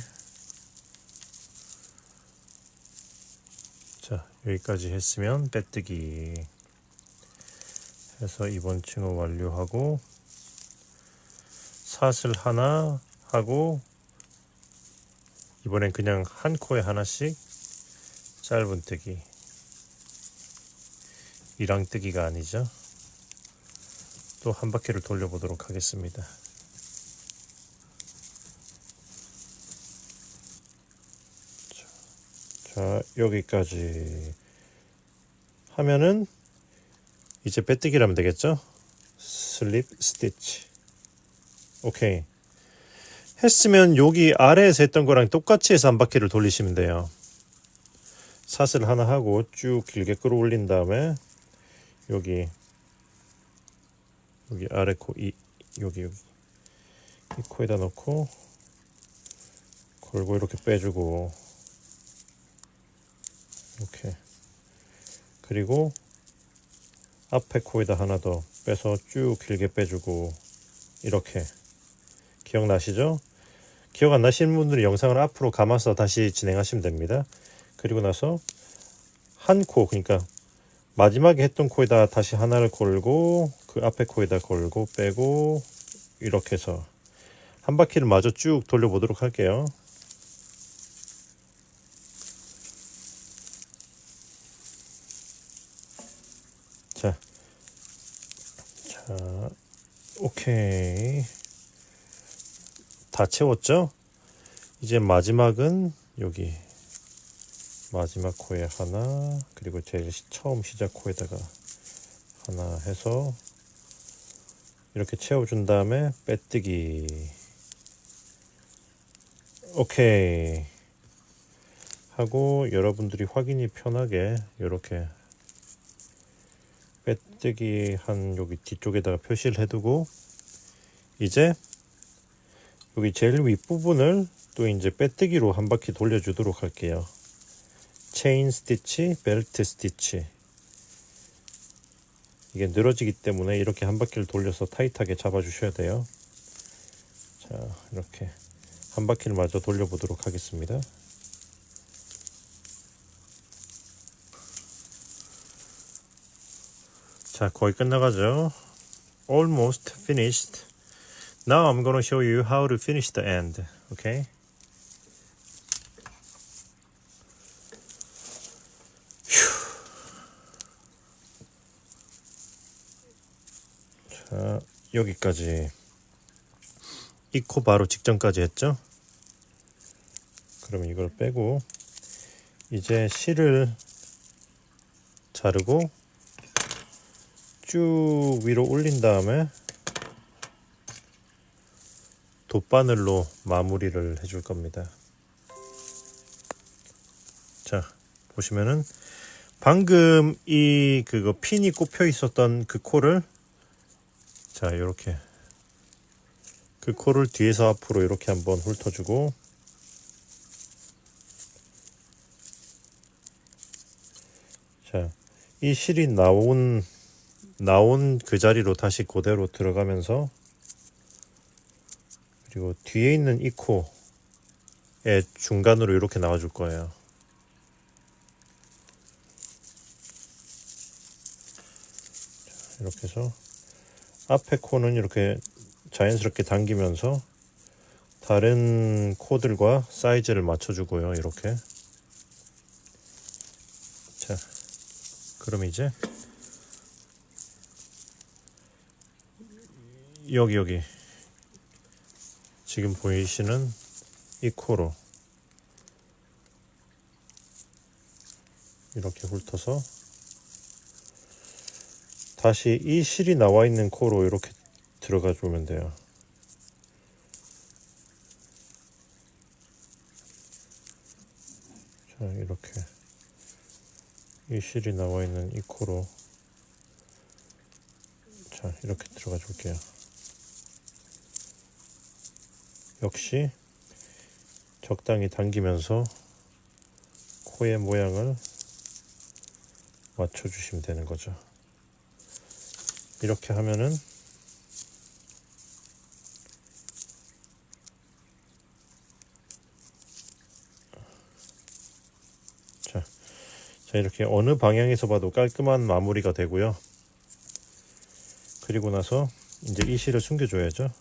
자, 여기까지 했으면 빼뜨기 해서 이번 층을 완료하고 사슬 하나 하고, 이번엔 그냥 한 코에 하나씩 짧은 뜨기, 이랑뜨기가 아니죠. 또 한 바퀴를 돌려보도록 하겠습니다. 자, 여기까지 하면은 이제 빼뜨기를 하면 되겠죠. 슬립 스티치. 오케이. 했으면 여기 아래에서 했던 거랑 똑같이 해서 한 바퀴를 돌리시면 돼요. 사슬 하나 하고 쭉 길게 끌어올린 다음에 여기 아래 코, 여기 이 코에다 넣고 걸고 이렇게 빼주고, 이렇게. 그리고 앞에 코에다 하나 더 빼서 쭉 길게 빼주고, 이렇게. 기억나시죠? 기억 안 나시는 분들은 영상을 앞으로 감아서 다시 진행하시면 됩니다. 그리고 나서 한 코, 그러니까 마지막에 했던 코에다 다시 하나를 걸고 그 앞에 코에다 걸고 빼고, 이렇게 해서 한 바퀴를 마저 쭉 돌려보도록 할게요. 자, 오케이. 다 채웠죠? 이제 마지막은 여기 마지막 코에 하나, 그리고 제일 처음 시작 코에다가 하나 해서 이렇게 채워준 다음에 빼뜨기. 오케이 하고, 여러분들이 확인이 편하게 이렇게 빼뜨기 한 여기 뒤쪽에다가 표시를 해두고, 이제 여기 제일 윗부분을 또 이제 빼뜨기로 한 바퀴 돌려주도록 할게요. 체인 스티치, 벨트 스티치. 이게 늘어지기 때문에 이렇게 한 바퀴를 돌려서 타이트하게 잡아주셔야 돼요. 자, 이렇게 한 바퀴를 마저 돌려보도록 하겠습니다. 자, 거의 끝나가죠. Almost finished. Now I'm gonna show you how to finish the end. Okay? 자, 여기까지. 이 코 바로 직전까지 했죠? 그럼 이걸 빼고 이제 실을 자르고 쭉 위로 올린 다음에 돗바늘로 마무리를 해줄 겁니다. 자, 보시면은 방금 그거 핀이 꼽혀 있었던 그 코를, 자, 이렇게 그 코를 뒤에서 앞으로 이렇게 한번 훑어주고, 자, 이 실이 나온 그 자리로 다시 그대로 들어가면서, 그리고 뒤에 있는 이 코의 중간으로 이렇게 나와줄 거예요. 자, 이렇게 해서 앞에 코는 이렇게 자연스럽게 당기면서 다른 코들과 사이즈를 맞춰주고요. 이렇게. 자, 그럼 이제 여기 지금 보이시는 이 코로 이렇게 훑어서 다시 이 실이 나와 있는 코로 이렇게 들어가 주면 돼요. 자, 이렇게 이 실이 나와 있는 이 코로 자, 이렇게 들어가 줄게요. 역시 적당히 당기면서 코의 모양을 맞춰주시면 되는 거죠. 이렇게 하면은 자, 이렇게 어느 방향에서 봐도 깔끔한 마무리가 되고요. 그리고 나서 이제 이 실을 숨겨줘야죠.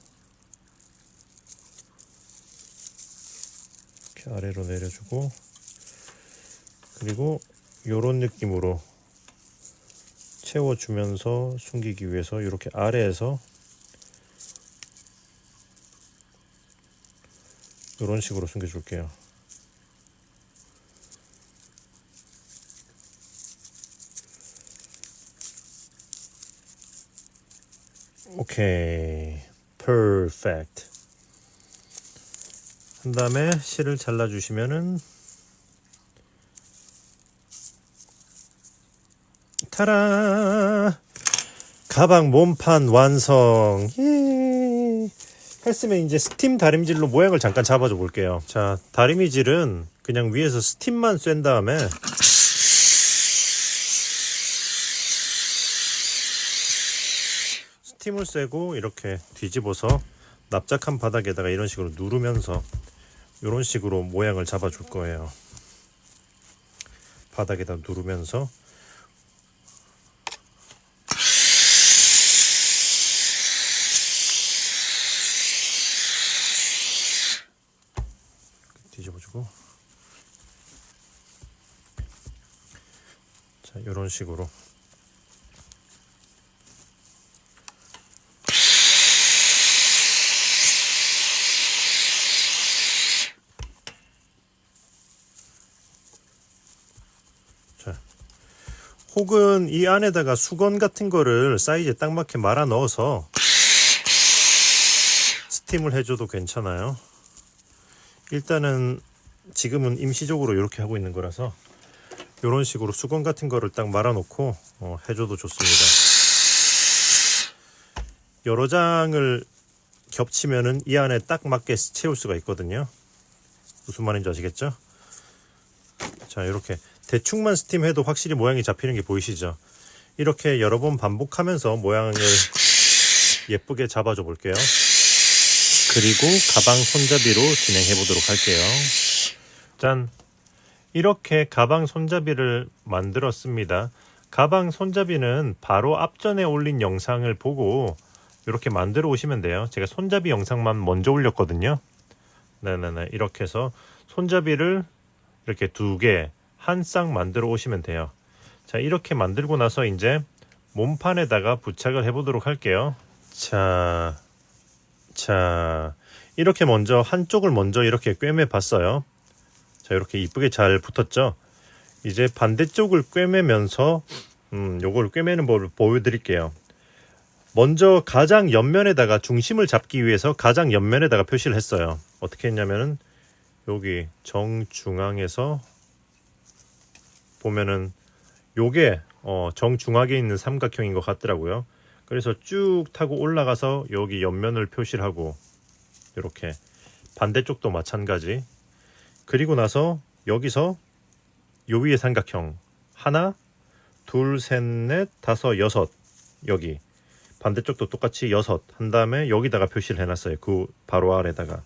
이렇게 아래로 내려주고, 그리고 요런 느낌으로 채워주면서 숨기기 위해서 이렇게 아래에서 이런 식으로 숨겨줄게요. 오케이, perfect. 한 다음에 실을 잘라주시면은 타라! 가방 몸판 완성. 예. 했으면 이제 스팀 다림질로 모양을 잠깐 잡아줘 볼게요. 자, 다리미질은 그냥 위에서 스팀만 쐰 다음에 스팀을 쐬고 이렇게 뒤집어서 납작한 바닥에다가 이런 식으로 누르면서 이런 식으로 모양을 잡아줄 거예요. 바닥에다 누르면서 뒤집어주고, 자, 이런 식으로 자, 혹은 이 안에다가 수건 같은 거를 사이즈에 딱 맞게 말아 넣어서 스팀을 해줘도 괜찮아요. 일단은 지금은 임시적으로 이렇게 하고 있는 거라서 이런 식으로 수건 같은 거를 딱 말아 놓고 해줘도 좋습니다. 여러 장을 겹치면은 이 안에 딱 맞게 채울 수가 있거든요. 무슨 말인지 아시겠죠? 자, 이렇게 대충만 스팀해도 확실히 모양이 잡히는 게 보이시죠? 이렇게 여러 번 반복하면서 모양을 예쁘게 잡아줘 볼게요. 그리고 가방 손잡이로 진행해 보도록 할게요. 짠! 이렇게 가방 손잡이를 만들었습니다. 가방 손잡이는 바로 앞전에 올린 영상을 보고 이렇게 만들어 오시면 돼요. 제가 손잡이 영상만 먼저 올렸거든요. 네네네. 이렇게 해서 손잡이를 이렇게 2개, 한 쌍 만들어 오시면 돼요. 자, 이렇게 만들고 나서 이제 몸판에다가 부착을 해 보도록 할게요. 자, 이렇게 먼저 한쪽을 먼저 이렇게 꿰매 봤어요. 자, 이렇게 이쁘게 잘 붙었죠. 이제 반대쪽을 꿰매면서 요걸 꿰매는 법을 보여드릴게요. 먼저 가장 옆면에다가 중심을 잡기 위해서 가장 옆면에다가 표시를 했어요. 어떻게 했냐면은 여기 정중앙에서 보면은 요게 정중앙에 있는 삼각형인 것 같더라고요. 그래서 쭉 타고 올라가서 여기 옆면을 표시를 하고 이렇게 반대쪽도 마찬가지. 그리고 나서 여기서 요 위에 삼각형 하나, 둘, 셋, 넷, 다섯, 여섯, 여기 반대쪽도 똑같이 여섯 한 다음에 여기다가 표시를 해놨어요. 그 바로 아래다가.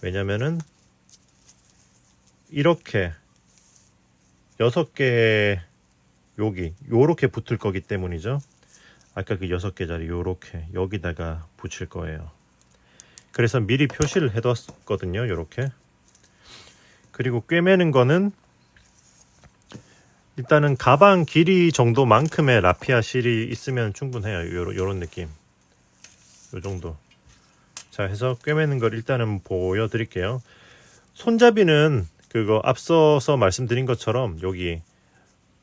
왜냐면은 이렇게 6개 여기 요렇게 붙을 거기 때문이죠. 아까 그 6개 자리 요렇게 여기다가 붙일 거예요. 그래서 미리 표시를 해뒀거든요. 요렇게. 그리고 꿰매는 거는 일단은 가방 길이 정도만큼의 라피아 실이 있으면 충분해요. 요런 느낌. 요 정도. 자, 해서 꿰매는 걸 일단은 보여드릴게요. 손잡이는 그거 앞서서 말씀드린 것처럼 여기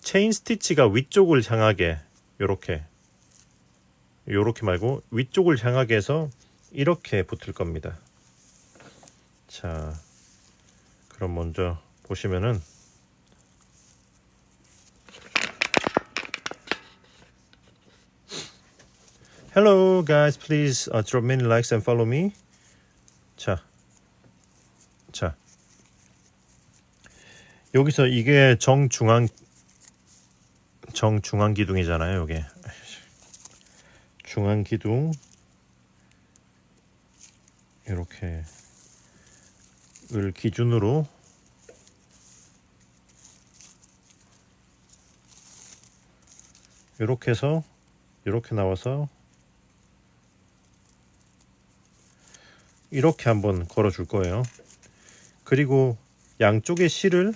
체인 스티치가 위쪽을 향하게 요렇게 말고 위쪽을 향하게 해서 이렇게 붙을 겁니다. 자, 그럼 먼저 보시면은 Hello guys, please drop many likes and follow me. 자, 여기서 이게 정중앙 기둥이잖아요. 이게 중앙 기둥 이렇게 을 기준으로 이렇게 해서 이렇게 나와서 이렇게 한번 걸어 줄 거예요. 그리고 양쪽의 실을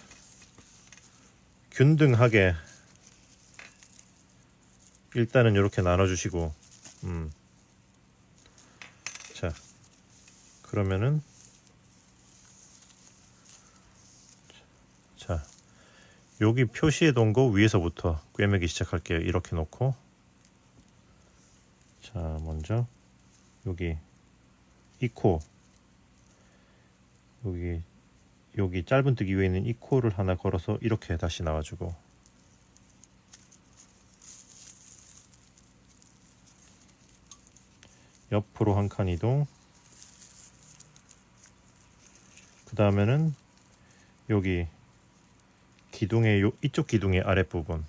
균등하게 일단은 이렇게 나눠 주시고 자, 그러면은 자, 여기 표시해 놓은 거 위에서부터 꿰매기 시작할게요. 이렇게 놓고 자, 먼저 여기 이 코, 여기 짧은뜨기 위에 있는 이 코를 하나 걸어서 이렇게 다시 나와주고 옆으로 한 칸 이동. 그 다음에는 여기 기둥의 이쪽 기둥의 아랫부분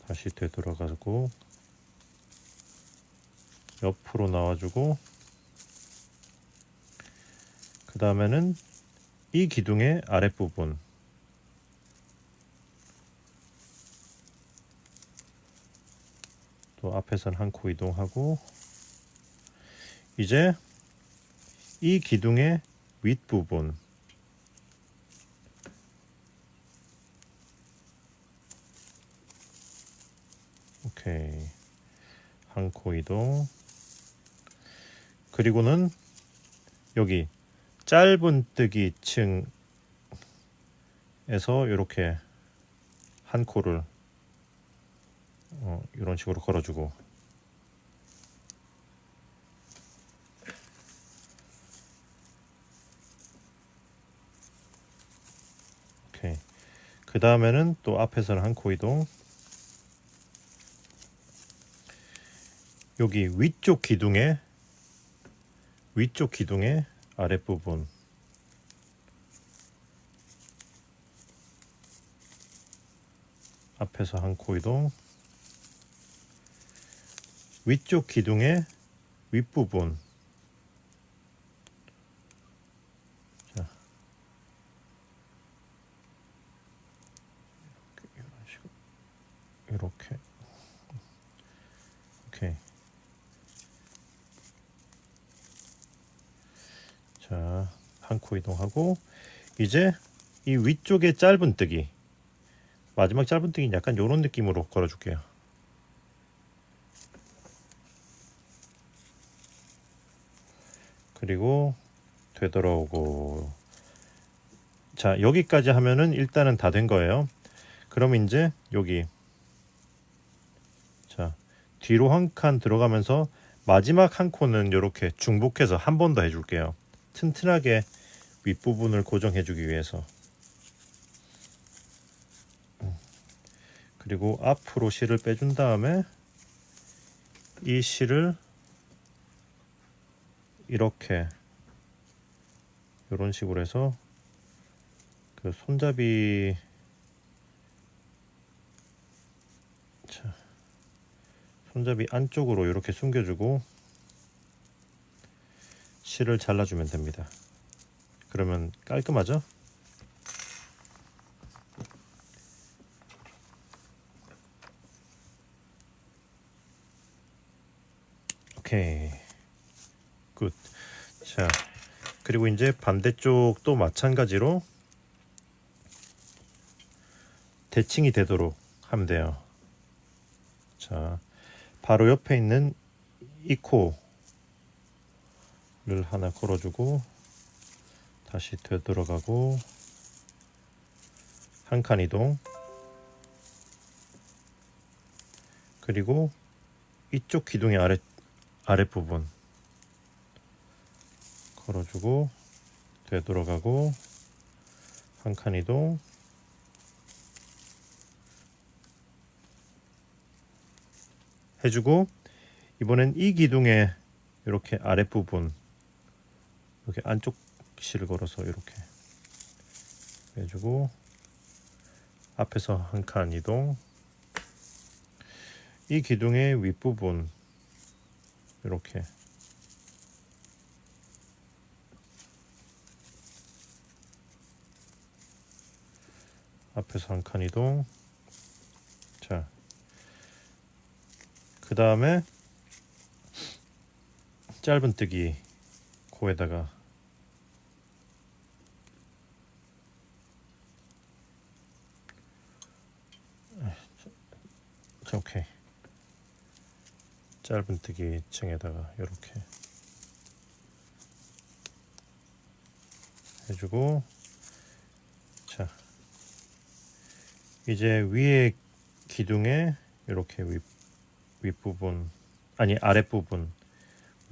다시 되돌아가고 옆으로 나와주고 그 다음에는 이 기둥의 아랫부분 또 앞에서는 한 코 이동하고 이제 이 기둥의 윗부분 오케이 한 코 이동. 그리고는 여기 짧은뜨기 층에서 이렇게 한 코를 이런 식으로 걸어주고 오케이. 그 다음에는 또 앞에서는 한 코 이동. 여기 위쪽 기둥의 아랫부분 앞에서 한 코 이동. 위쪽 기둥의 윗부분 자, 이런 식으로 이렇게 오케이. 자, 한 코 이동하고 이제 이 위쪽에 짧은뜨기 마지막 짧은뜨기는 약간 이런 느낌으로 걸어줄게요. 그리고 되돌아오고 자, 여기까지 하면은 일단은 다 된 거예요. 그럼 이제 여기 자, 뒤로 한 칸 들어가면서 마지막 한 코는 이렇게 중복해서 한 번 더 해줄게요. 튼튼하게 윗부분을 고정해 주기 위해서. 그리고 앞으로 실을 빼준 다음에 이 실을 이렇게 이런 식으로 해서 그 손잡이 안쪽으로 이렇게 숨겨주고 실을 잘라주면 됩니다. 그러면 깔끔하죠? 오케이 굿. 자, 그리고 이제 반대쪽도 마찬가지로 대칭이 되도록 하면 돼요. 자, 바로 옆에 있는 이 코를 하나 걸어주고 다시 되돌아가고 한 칸 이동. 그리고 이쪽 기둥의 아랫부분 걸어주고 되돌아가고 한 칸 이동. 해주고, 이번엔 이 기둥에 이렇게 아랫부분 이렇게 안쪽 실을 걸어서 이렇게 해주고, 앞에서 한 칸 이동, 이 기둥의 윗부분 이렇게 앞에서 한 칸 이동. 자, 그 다음에 짧은뜨기 코에다가 자, 오케이. 짧은뜨기 층에다가 이렇게 해주고, 자, 이제 위에 기둥에 이렇게 윗부분, 아니 아랫부분,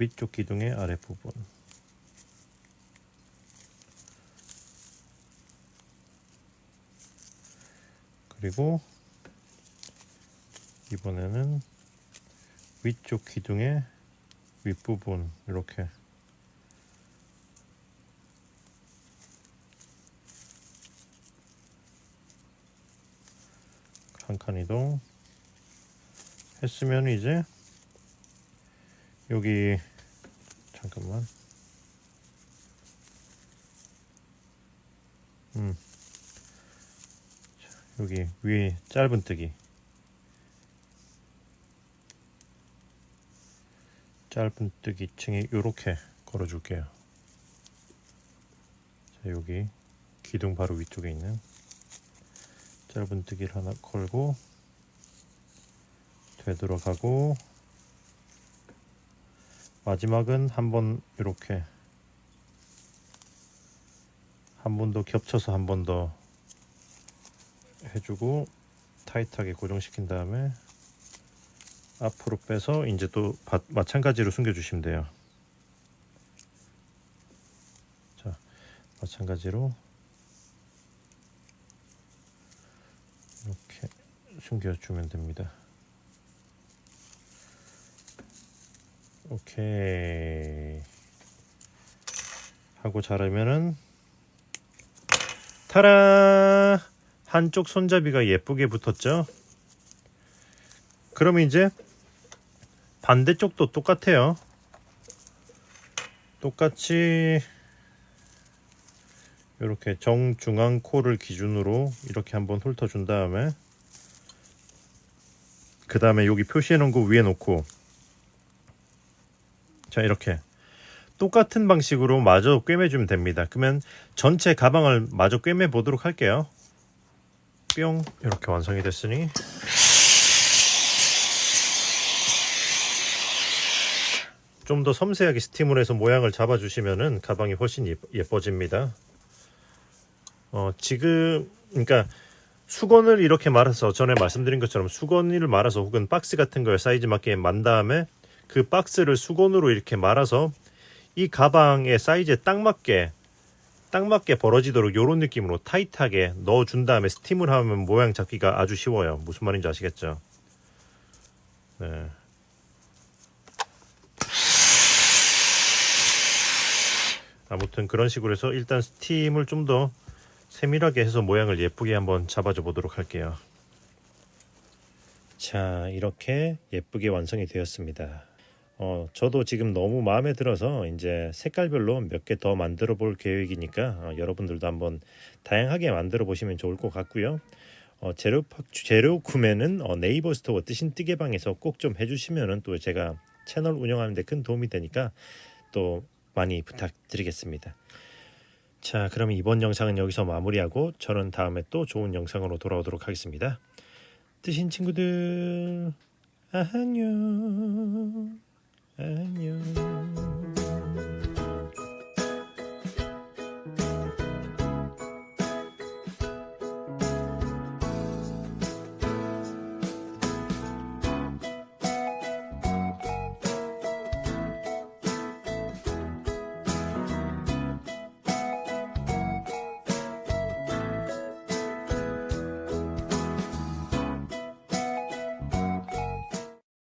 위쪽 기둥의 아랫부분, 그리고 이번에는 위쪽 기둥의 윗부분 이렇게 한 칸 이동 했으면 이제 여기 잠깐만 여기 위에 짧은뜨기 층에 요렇게 걸어줄게요. 자, 여기 기둥 바로 위쪽에 있는 짧은뜨기를 하나 걸고 되돌아가고, 마지막은 한번 이렇게 한 번 더 겹쳐서 한 번 더 해주고 타이트하게 고정시킨 다음에 앞으로 빼서 이제 또 마찬가지로 숨겨주시면 돼요. 자, 마찬가지로 이렇게 숨겨주면 됩니다. 오케이 하고 자르면은 타라! 한쪽 손잡이가 예쁘게 붙었죠? 그러면 이제 반대쪽도 똑같아요. 똑같이 이렇게 정중앙 코를 기준으로 이렇게 한번 훑어준 다음에, 그 다음에 여기 표시해 놓은 거 위에 놓고, 자, 이렇게 똑같은 방식으로 마저 꿰매주면 됩니다. 그러면 전체 가방을 마저 꿰매 보도록 할게요. 뿅, 이렇게 완성이 됐으니 좀 더 섬세하게 스팀을 해서 모양을 잡아주시면은 가방이 훨씬 예뻐집니다. 지금 그러니까 수건을 이렇게 말아서, 전에 말씀드린 것처럼 수건을 말아서 혹은 박스 같은 걸 사이즈 맞게 만 다음에 그 박스를 수건으로 이렇게 말아서 이 가방의 사이즈에 딱 맞게 벌어지도록 이런 느낌으로 타이트하게 넣어준 다음에 스팀을 하면 모양 잡기가 아주 쉬워요. 무슨 말인지 아시겠죠? 네. 아무튼 그런 식으로 해서 일단 스팀을 좀 더 세밀하게 해서 모양을 예쁘게 한번 잡아줘 보도록 할게요. 자, 이렇게 예쁘게 완성이 되었습니다. 저도 지금 너무 마음에 들어서 이제 색깔별로 몇 개 더 만들어 볼 계획이니까 여러분들도 한번 다양하게 만들어 보시면 좋을 것 같고요. 재료 구매는 네이버 스토어 뜨신 뜨개방에서 꼭 좀 해주시면은 또 제가 채널 운영하는 데 큰 도움이 되니까 또 많이 부탁드리겠습니다. 자, 그럼 이번 영상은 여기서 마무리하고 저는 다음에 또 좋은 영상으로 돌아오도록 하겠습니다. 뜨신 친구들 안녕. 안녕.